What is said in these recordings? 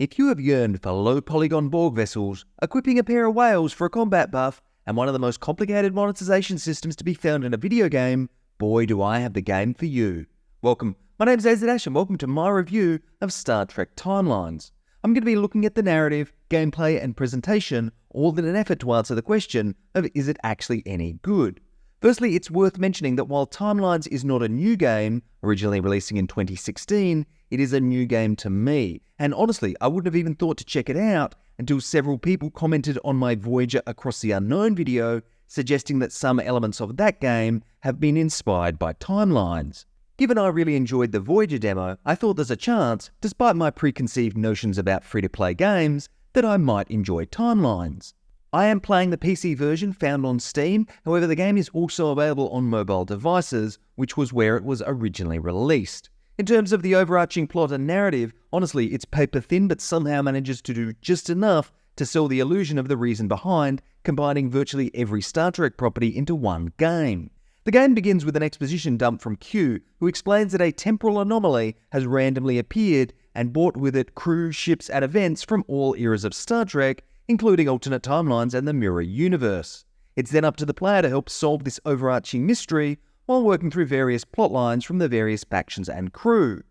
If you have yearned for low-polygon Borg vessels, equipping a pair of whales for a combat buff, and one of the most complicated monetization systems to be found in a video game, boy do I have the game for you. Welcome, my name's AZAsh and welcome to my review of Star Trek Timelines. I'm going to be looking at the narrative, gameplay and presentation, all in an effort to answer the question of is it actually any good? Firstly, it's worth mentioning that while Timelines is not a new game, originally releasing in 2016, it is a new game to me. And honestly, I wouldn't have even thought to check it out until several people commented on my Voyager Across the Unknown video, suggesting that some elements of that game have been inspired by Timelines. Given I really enjoyed the Voyager demo, I thought there's a chance, despite my preconceived notions about free-to-play games, that I might enjoy Timelines. I am playing the PC version found on Steam, however the game is also available on mobile devices, which was where it was originally released. In terms of the overarching plot and narrative, honestly it's paper thin but somehow manages to do just enough to sell the illusion of the reason behind combining virtually every Star Trek property into one game. The game begins with an exposition dump from Q, who explains that a temporal anomaly has randomly appeared and brought with it crew, ships and events from all eras of Star Trek, including alternate timelines and the mirror universe. It's then up to the player to help solve this overarching mystery while working through various plot lines from the various factions and crew.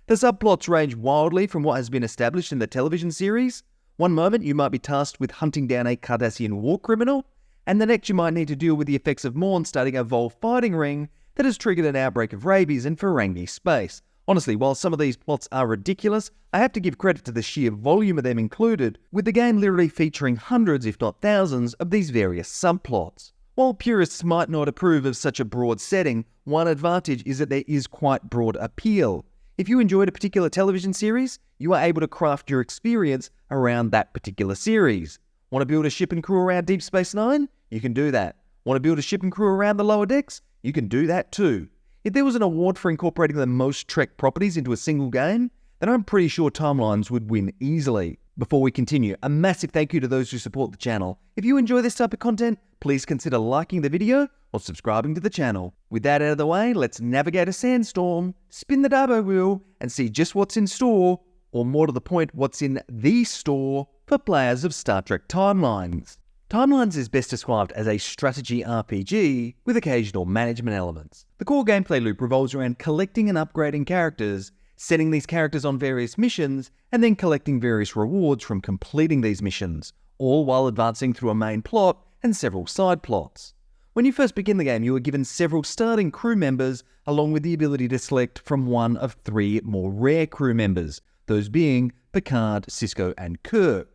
The subplots range wildly from what has been established in the television series. One moment you might be tasked with hunting down a Cardassian war criminal, and the next you might need to deal with the effects of Morn starting a Vol fighting ring that has triggered an outbreak of rabies in Ferengi space. Honestly, while some of these plots are ridiculous, I have to give credit to the sheer volume of them included, with the game literally featuring hundreds if not thousands of these various subplots. While purists might not approve of such a broad setting, one advantage is that there is quite broad appeal. If you enjoyed a particular television series, you are able to craft your experience around that particular series. Want to build a ship and crew around Deep Space Nine? You can do that. Want to build a ship and crew around the lower decks? You can do that too. If there was an award for incorporating the most Trek properties into a single game, then I'm pretty sure Timelines would win easily. Before we continue, a massive thank you to those who support the channel. If you enjoy this type of content, please consider liking the video or subscribing to the channel. With that out of the way, let's navigate a sandstorm, spin the Dabo wheel, and see just what's in store, or more to the point, what's in the store for players of Star Trek Timelines. Timelines is best described as a strategy RPG with occasional management elements. The core gameplay loop revolves around collecting and upgrading characters, setting these characters on various missions, and then collecting various rewards from completing these missions, all while advancing through a main plot and several side plots. When you first begin the game, you are given several starting crew members along with the ability to select from one of three more rare crew members, those being Picard, Sisko and Kirk.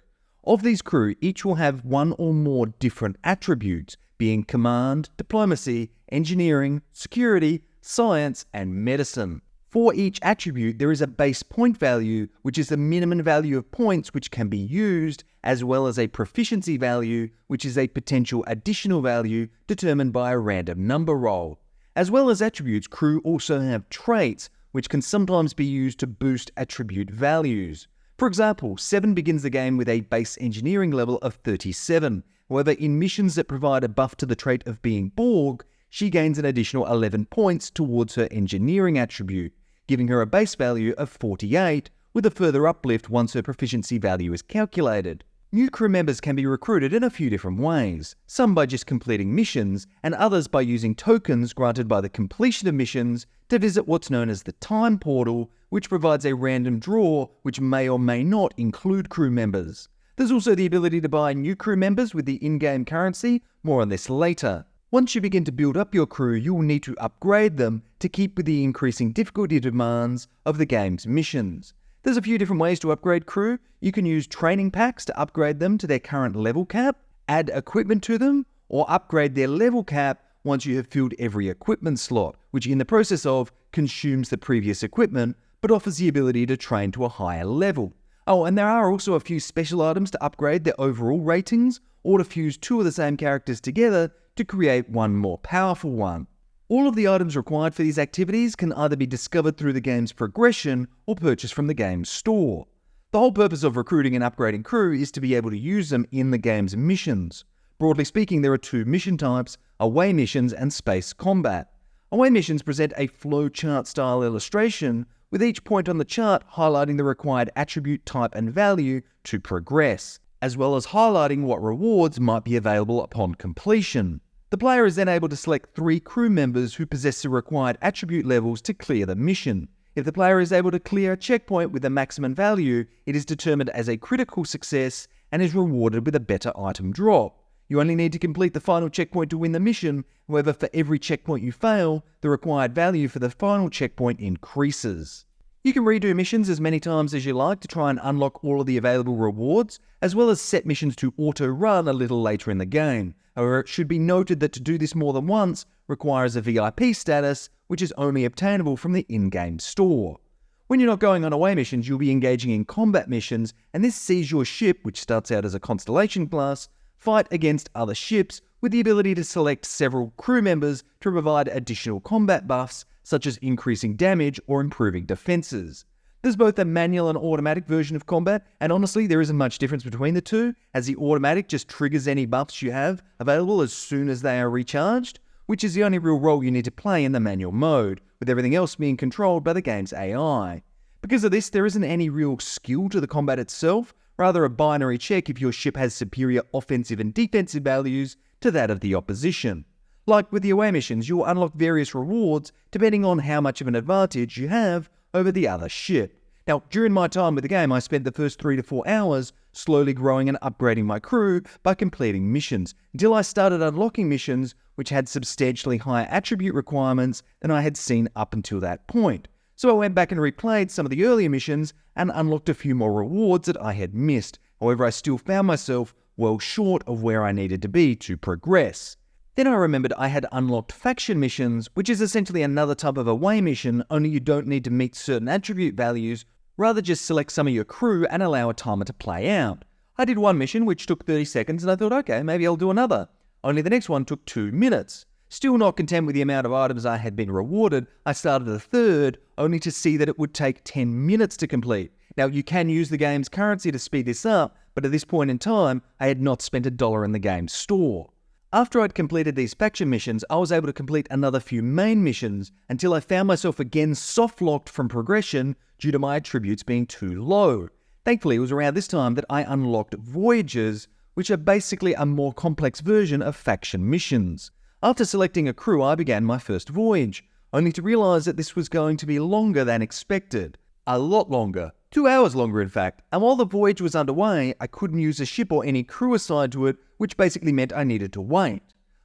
Of these crew, each will have one or more different attributes, being command, diplomacy, engineering, security, science, and medicine. For each attribute, there is a base point value, which is the minimum value of points which can be used, as well as a proficiency value, which is a potential additional value determined by a random number roll. As well as attributes, crew also have traits, which can sometimes be used to boost attribute values. For example, 7 begins the game with a base engineering level of 37. However, in missions that provide a buff to the trait of being Borg, she gains an additional 11 points towards her engineering attribute, giving her a base value of 48, with a further uplift once her proficiency value is calculated. New crew members can be recruited in a few different ways, some by just completing missions, and others by using tokens granted by the completion of missions to visit what's known as the Time Portal, which provides a random draw which may or may not include crew members. There's also the ability to buy new crew members with the in-game currency, more on this later. Once you begin to build up your crew, you will need to upgrade them to keep with the increasing difficulty demands of the game's missions. There's a few different ways to upgrade crew. You can use training packs to upgrade them to their current level cap, add equipment to them, or upgrade their level cap once you have filled every equipment slot, which in the process of consumes the previous equipment, but offers the ability to train to a higher level. Oh, and there are also a few special items to upgrade their overall ratings, or to fuse two of the same characters together to create one more powerful one. All of the items required for these activities can either be discovered through the game's progression or purchased from the game's store. The whole purpose of recruiting and upgrading crew is to be able to use them in the game's missions. Broadly speaking, there are two mission types, away missions and space combat. Away missions present a flowchart style illustration with each point on the chart highlighting the required attribute type and value to progress, as well as highlighting what rewards might be available upon completion. The player is then able to select 3 crew members who possess the required attribute levels to clear the mission. If the player is able to clear a checkpoint with the maximum value, it is determined as a critical success and is rewarded with a better item drop. You only need to complete the final checkpoint to win the mission. However, for every checkpoint you fail, the required value for the final checkpoint increases. You can redo missions as many times as you like to try and unlock all of the available rewards, as well as set missions to auto-run a little later in the game. However, it should be noted that to do this more than once requires a VIP status, which is only obtainable from the in-game store. When you're not going on away missions, you'll be engaging in combat missions, and this sees your ship, which starts out as a Constellation class, fight against other ships with the ability to select several crew members to provide additional combat buffs, such as increasing damage or improving defenses. There's both a manual and automatic version of combat, and honestly there isn't much difference between the two, as the automatic just triggers any buffs you have available as soon as they are recharged, which is the only real role you need to play in the manual mode, with everything else being controlled by the game's AI. Because of this, there isn't any real skill to the combat itself, rather a binary check if your ship has superior offensive and defensive values to that of the opposition. Like with the away missions, you will unlock various rewards depending on how much of an advantage you have over the other ship. Now, during my time with the game, I spent the first 3 to 4 hours slowly growing and upgrading my crew by completing missions, until I started unlocking missions which had substantially higher attribute requirements than I had seen up until that point. So I went back and replayed some of the earlier missions and unlocked a few more rewards that I had missed. However, I still found myself well short of where I needed to be to progress. Then I remembered I had unlocked faction missions, which is essentially another type of away mission, only you don't need to meet certain attribute values, rather just select some of your crew and allow a timer to play out. I did one mission which took 30 seconds and I thought, okay, maybe I'll do another. Only the next one took 2 minutes. Still not content with the amount of items I had been rewarded, I started a third, only to see that it would take 10 minutes to complete. Now, you can use the game's currency to speed this up, but at this point in time, I had not spent $1 in the game's store. After I'd completed these faction missions, I was able to complete another few main missions, until I found myself again soft-locked from progression due to my attributes being too low. Thankfully, it was around this time that I unlocked Voyages, which are basically a more complex version of faction missions. After selecting a crew, I began my first voyage, only to realise that this was going to be longer than expected. A lot longer. 2 hours longer, in fact. And while the voyage was underway, I couldn't use a ship or any crew assigned to it, which basically meant I needed to wait.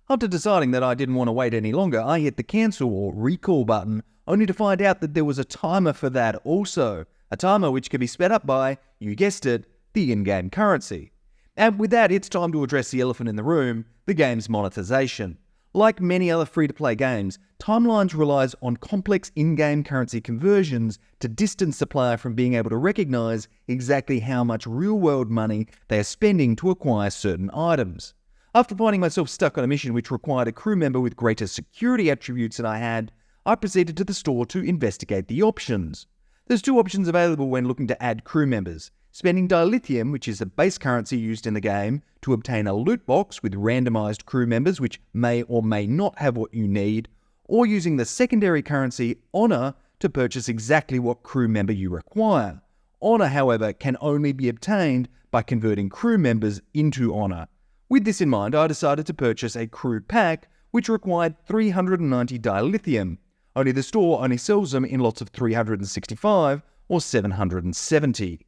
After deciding that I didn't want to wait any longer, I hit the cancel or recall button, only to find out that there was a timer for that also. A timer which can be sped up by, you guessed it, the in-game currency. And with that, it's time to address the elephant in the room, the game's monetization. Like many other free-to-play games, Timelines relies on complex in-game currency conversions to distance the player from being able to recognise exactly how much real-world money they are spending to acquire certain items. After finding myself stuck on a mission which required a crew member with greater security attributes than I had, I proceeded to the store to investigate the options. There's 2 options available when looking to add crew members: spending dilithium, which is the base currency used in the game, to obtain a loot box with randomised crew members which may or may not have what you need, or using the secondary currency, Honor, to purchase exactly what crew member you require. Honor, however, can only be obtained by converting crew members into Honor. With this in mind, I decided to purchase a crew pack which required 390 dilithium. Only the store only sells them in lots of 365 or 770.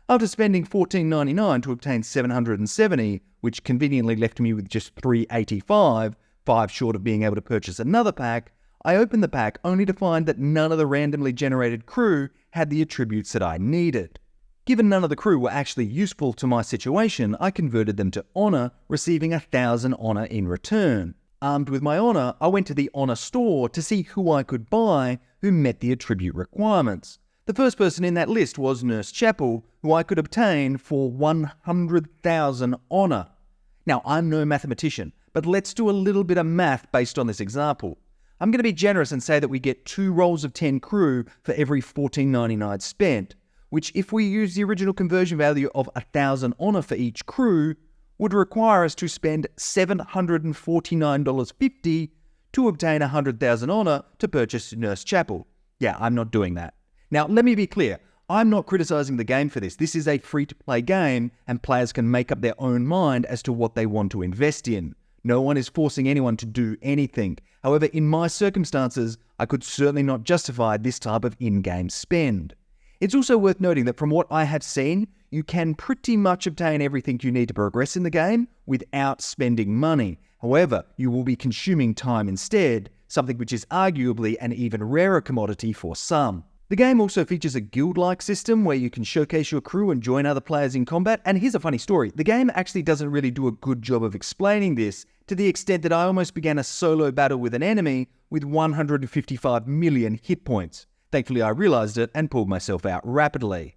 After spending $14.99 to obtain 770, which conveniently left me with just $3.85, 5 short of being able to purchase another pack, I opened the pack only to find that none of the randomly generated crew had the attributes that I needed. Given none of the crew were actually useful to my situation, I converted them to Honor, receiving 1,000 Honor in return. Armed with my Honor, I went to the Honor store to see who I could buy who met the attribute requirements. The first person in that list was Nurse Chapel, who I could obtain for 100,000 Honor. Now, I'm no mathematician, but let's do a little bit of math based on this example. I'm going to be generous and say that we get 2 rolls of 10 crew for every $14.99 spent, which, if we use the original conversion value of 1,000 Honor for each crew, would require us to spend $749.50 to obtain 100,000 Honor to purchase Nurse Chapel. Yeah, I'm not doing that. Now, let me be clear. I'm not criticizing the game for this. This is a free-to-play game, and players can make up their own mind as to what they want to invest in. No one is forcing anyone to do anything. However, in my circumstances, I could certainly not justify this type of in-game spend. It's also worth noting that from what I have seen, you can pretty much obtain everything you need to progress in the game without spending money. However, you will be consuming time instead, something which is arguably an even rarer commodity for some. The game also features a guild-like system where you can showcase your crew and join other players in combat. And here's a funny story. The game actually doesn't really do a good job of explaining this, to the extent that I almost began a solo battle with an enemy with 155 million hit points. Thankfully, I realized it and pulled myself out rapidly.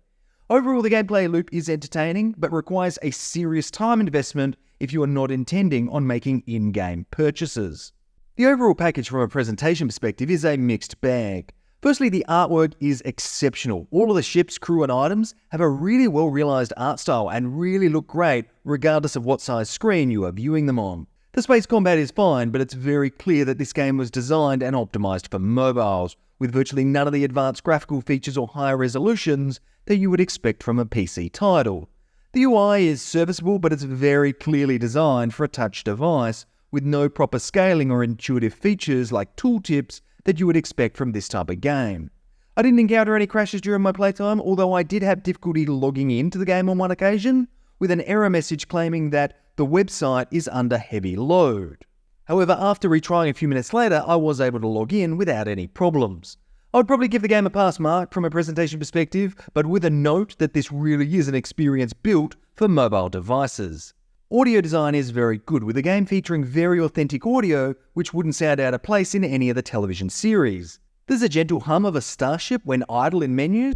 Overall, the gameplay loop is entertaining, but requires a serious time investment if you are not intending on making in-game purchases. The overall package from a presentation perspective is a mixed bag. Firstly, the artwork is exceptional. All of the ships, crew and items have a really well realised art style and really look great regardless of what size screen you are viewing them on. The space combat is fine, but it's very clear that this game was designed and optimised for mobiles, with virtually none of the advanced graphical features or higher resolutions that you would expect from a PC title. The UI is serviceable, but it's very clearly designed for a touch device, with no proper scaling or intuitive features like tooltips that you would expect from this type of game. I didn't encounter any crashes during my playtime, although I did have difficulty logging into the game on one occasion, with an error message claiming that the website is under heavy load. However, after retrying a few minutes later, I was able to log in without any problems. I would probably give the game a pass mark from a presentation perspective, but with a note that this really is an experience built for mobile devices. Audio design is very good, with the game featuring very authentic audio which wouldn't sound out of place in any of the television series. There's a gentle hum of a starship when idle in menus,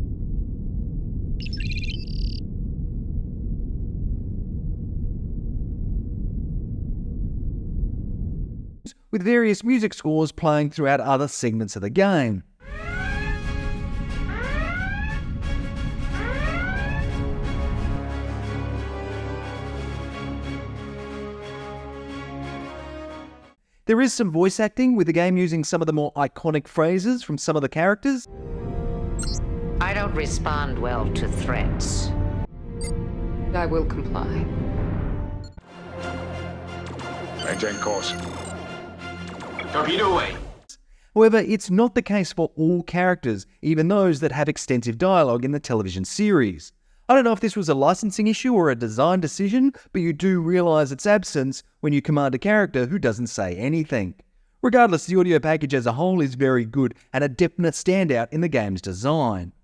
with various music scores playing throughout other segments of the game. There is some voice acting, with the game using some of the more iconic phrases from some of the characters. I don't respond well to threats. I will comply. Maintain course. Torpedo away. However, it's not the case for all characters, even those that have extensive dialogue in the television series. I don't know if this was a licensing issue or a design decision, but you do realise its absence when you command a character who doesn't say anything. Regardless, the audio package as a whole is very good and a definite standout in the game's design.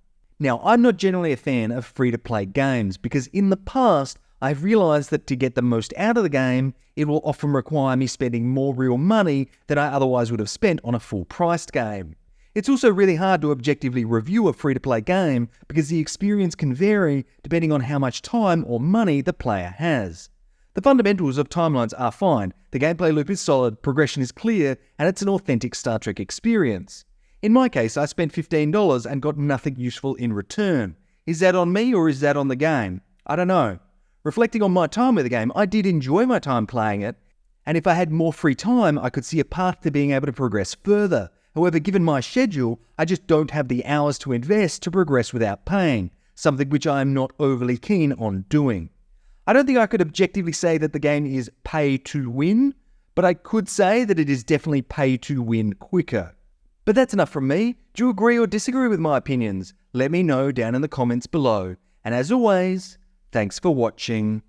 Now, I'm not generally a fan of free-to-play games because in the past, I've realised that to get the most out of the game, it will often require me spending more real money than I otherwise would have spent on a full-priced game. It's also really hard to objectively review a free-to-play game because the experience can vary depending on how much time or money the player has. The fundamentals of timelines are fine, the gameplay loop is solid, progression is clear, and it's an authentic Star Trek experience. In my case, I spent $15 and got nothing useful in return. Is that on me or is that on the game? I don't know. Reflecting on my time with the game, I did enjoy my time playing it, and if I had more free time, I could see a path to being able to progress further. However, given my schedule, I just don't have the hours to invest to progress without paying, something which I am not overly keen on doing. I don't think I could objectively say that the game is pay to win, but I could say that it is definitely pay to win quicker. But that's enough from me. Do you agree or disagree with my opinions? Let me know down in the comments below. And as always, thanks for watching.